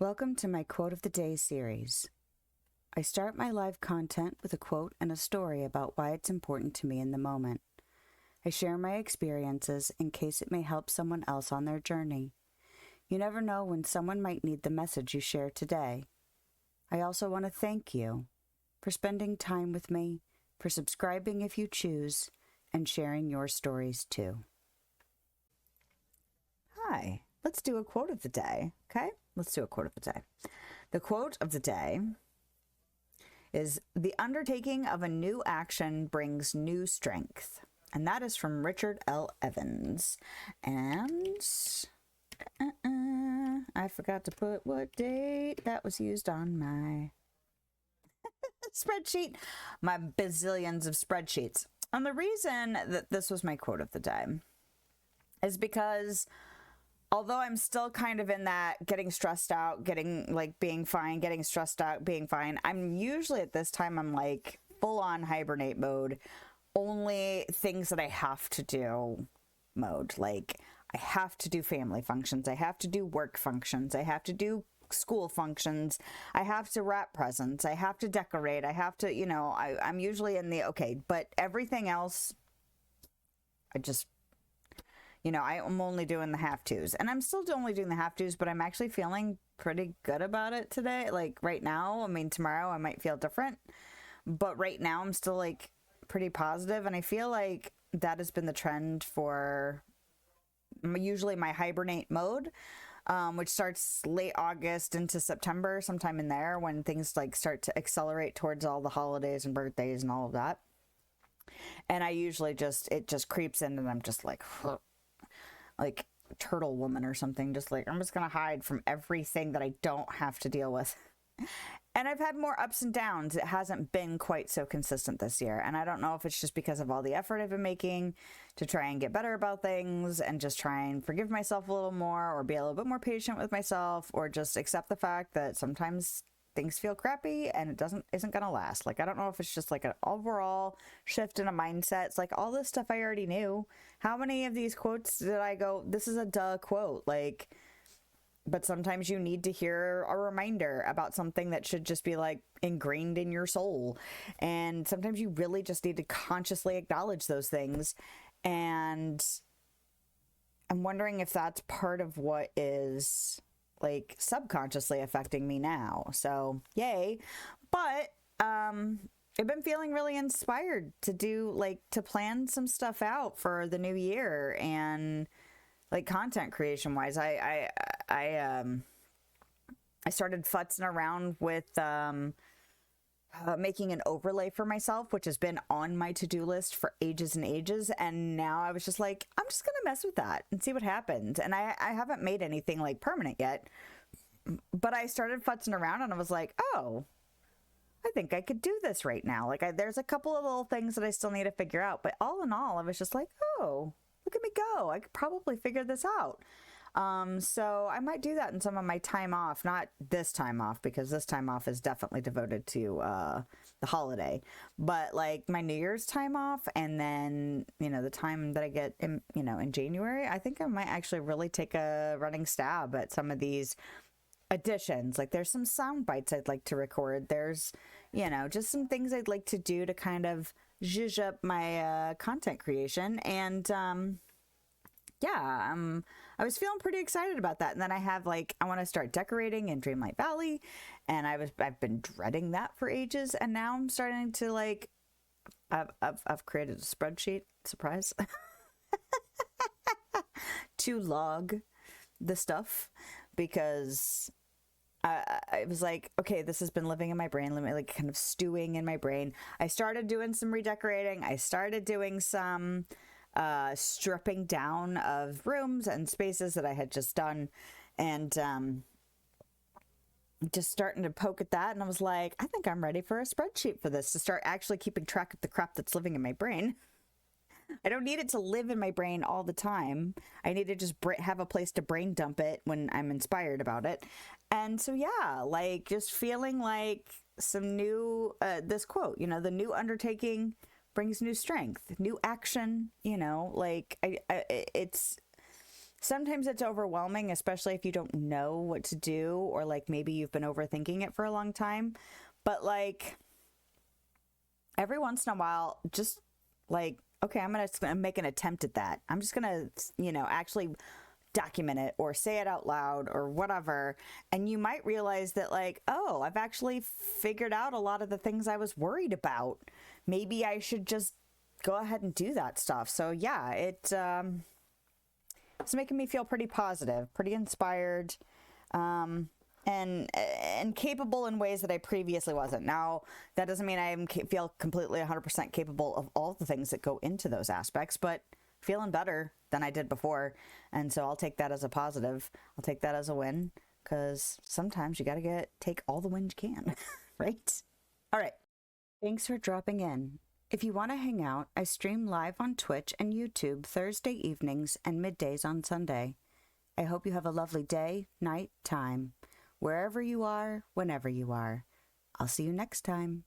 Welcome to my Quote of the Day series. I start my live content with a quote and a story about why it's important to me in the moment. I share my experiences in case it may help someone else on their journey. You never know when someone might need the message you share today. I also want to thank you for spending time with me, for subscribing if you choose, and sharing your stories too. Hi, let's do a quote of the day, okay? Let's do a quote of the day. The quote of the day is, "The undertaking of a new action brings new strength." And that is from Richard L. Evans. And I forgot to put what date that was used on my spreadsheet, my bazillions of spreadsheets. And the reason that this was my quote of the day is because although I'm still kind of in that getting stressed out, being fine, getting stressed out, being fine, I'm usually at this time, I'm like full on hibernate mode, only things that I have to do mode. Like I have to do family functions. I have to do work functions. I have to do school functions. I have to wrap presents. I have to decorate. I have to, I'm usually in the, okay, but everything else, I just, I'm only doing the have-tos, and I'm still only doing the have-tos, but I'm actually feeling pretty good about it today. Like right now, tomorrow I might feel different, but right now I'm still like pretty positive, and I feel like that has been the trend for usually my hibernate mode, which starts late August into September, sometime in there, when things like start to accelerate towards all the holidays and birthdays and all of that. And I usually it just creeps in, and I'm just like Turtle Woman or something, just like I'm just gonna hide from everything that I don't have to deal with. And I've had more ups and downs. It hasn't been quite so consistent this year, and I don't know if it's just because of all the effort I've been making to try and get better about things and just try and forgive myself a little more, or be a little bit more patient with myself, or just accept the fact that sometimes things feel crappy and isn't gonna last. Like I don't know if it's just like an overall shift in a mindset. It's like all this stuff I already knew. How many of these quotes did I go, this is a duh quote? Like, but sometimes you need to hear a reminder about something that should just be like ingrained in your soul. And sometimes you really just need to consciously acknowledge those things. And I'm wondering if that's part of what is like subconsciously affecting me now. So yay. But I've been feeling really inspired to to plan some stuff out for the new year, and like content creation wise, I started futzing around with making an overlay for myself, which has been on my to-do list for ages and ages. And now I was just like, I'm just going to mess with that and see what happens. And I haven't made anything like permanent yet, but I started futzing around and I was like, oh, I think I could do this right now. Like there's a couple of little things that I still need to figure out, but all in all, I was just like, oh, look at me go. I could probably figure this out. So I might do that in some of my time off, not this time off, because this time off is definitely devoted to the holiday, but like my New Year's time off, and then the time that I get in January, I think I might actually really take a running stab at some of these additions. Like there's some sound bites I'd like to record. There's just some things I'd like to do to kind of zhuzh up my content creation. And I was feeling pretty excited about that. And then I want to start decorating in Dreamlight Valley, and I've been dreading that for ages, and now I'm starting to I've created a spreadsheet, surprise, to log the stuff, because I was like, okay, this has been living in my brain, like kind of stewing in my brain. I started doing some redecorating. I started doing some stripping down of rooms and spaces that I had just done, and just starting to poke at that. And I was like, I think I'm ready for a spreadsheet for this, to start actually keeping track of the crap that's living in my brain. I don't need it to live in my brain all the time. I need to just have a place to brain dump it when I'm inspired about it. And so, yeah, like just feeling like some new, this quote, the new undertaking brings new strength, new action, it's Sometimes it's overwhelming, especially if you don't know what to do, or like maybe you've been overthinking it for a long time. But like every once in a while, just like, okay, I'm gonna make an attempt at that. I'm just gonna, actually document it or say it out loud or whatever. And you might realize that, like, oh, I've actually figured out a lot of the things I was worried about. Maybe I should just go ahead and do that stuff. So yeah, it's making me feel pretty positive, pretty inspired, and capable in ways that I previously wasn't. Now, that doesn't mean I feel completely 100% capable of all the things that go into those aspects, but feeling better than I did before. And so I'll take that as a positive. I'll take that as a win, because sometimes you got to take all the wins you can, right? All right. Thanks for dropping in. If you want to hang out, I stream live on Twitch and YouTube Thursday evenings and middays on Sunday. I hope you have a lovely day, night, time, wherever you are, whenever you are. I'll see you next time.